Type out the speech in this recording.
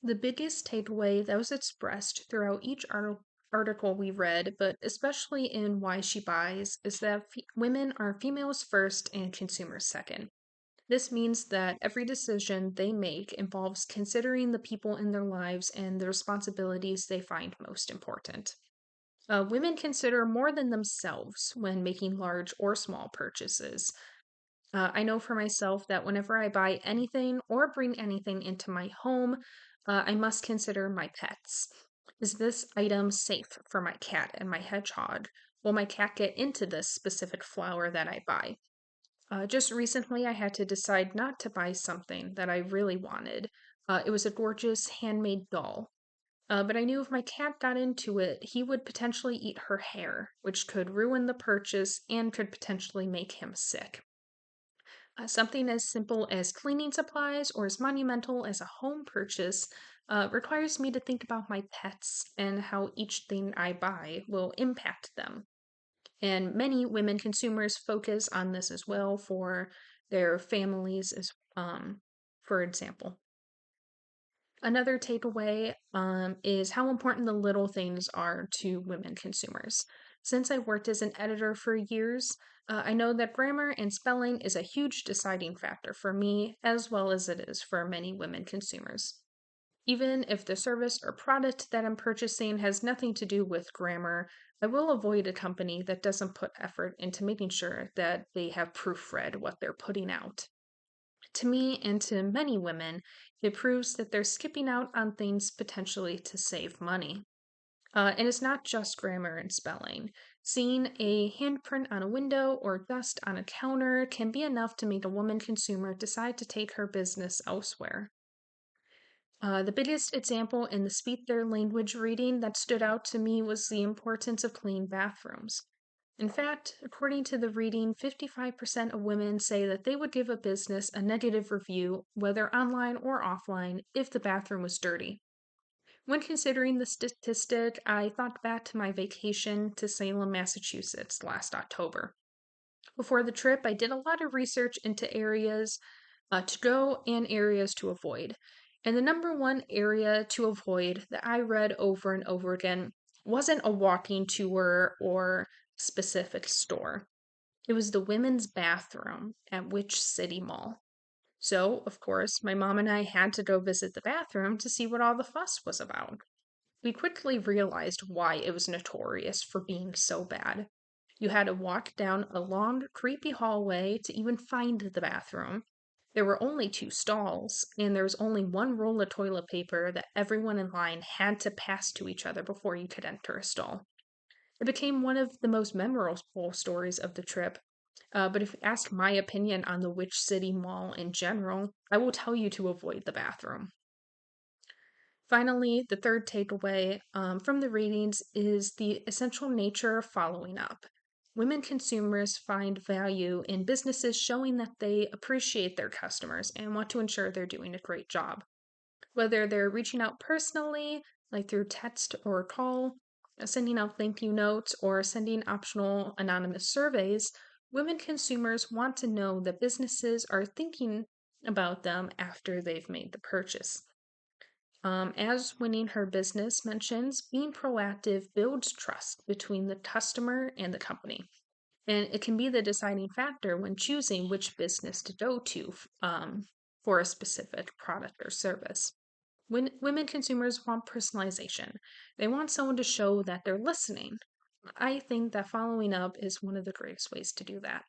The biggest takeaway that was expressed throughout each article we read, but especially in Why She Buys, is that women are females first and consumers second. This means that every decision they make involves considering the people in their lives and the responsibilities they find most important. Women consider more than themselves when making large or small purchases. I know for myself that whenever I buy anything or bring anything into my home, I must consider my pets. Is this item safe for my cat and my hedgehog? Will my cat get into this specific flower that I buy? Just recently, I had to decide not to buy something that I really wanted. It was a gorgeous handmade doll. But I knew if my cat got into it, he would potentially eat her hair, which could ruin the purchase and could potentially make him sick. Something as simple as cleaning supplies or as monumental as a home purchase requires me to think about my pets and how each thing I buy will impact them. And many women consumers focus on this as well for their families, as for example. Another takeaway is how important the little things are to women consumers. Since I worked as an editor for years, I know that grammar and spelling is a huge deciding factor for me, as well as it is for many women consumers. Even if the service or product that I'm purchasing has nothing to do with grammar, I will avoid a company that doesn't put effort into making sure that they have proofread what they're putting out. To me and to many women, it proves that they're skipping out on things potentially to save money. And it's not just grammar and spelling. Seeing a handprint on a window or dust on a counter can be enough to make a woman consumer decide to take her business elsewhere. The biggest example in the speak their language reading that stood out to me was the importance of clean bathrooms. In fact, according to the reading, 55% of women say that they would give a business a negative review, whether online or offline, if the bathroom was dirty. When considering the statistic, I thought back to my vacation to Salem, Massachusetts last October. Before the trip, I did a lot of research into areas to go and areas to avoid. And the number one area to avoid that I read over and over again wasn't a walking tour or specific store. It was the women's bathroom at which city mall. So, of course, my mom and I had to go visit the bathroom to see what all the fuss was about. We quickly realized why it was notorious for being so bad. You had to walk down a long, creepy hallway to even find the bathroom. There were only two stalls, and there was only one roll of toilet paper that everyone in line had to pass to each other before you could enter a stall. It became one of the most memorable stories of the trip. But if you ask my opinion on the Witch City Mall in general, I will tell you to avoid the bathroom. Finally, the third takeaway from the readings is the essential nature of following up. Women consumers find value in businesses showing that they appreciate their customers and want to ensure they're doing a great job. Whether they're reaching out personally, like through text or call, sending out thank you notes, or sending optional anonymous surveys, women consumers want to know that businesses are thinking about them after they've made the purchase. As Winning Her Business mentions, being proactive builds trust between the customer and the company. And it can be the deciding factor when choosing which business to go to for a specific product or service. When women consumers want personalization, they want someone to show that they're listening. I think that following up is one of the greatest ways to do that.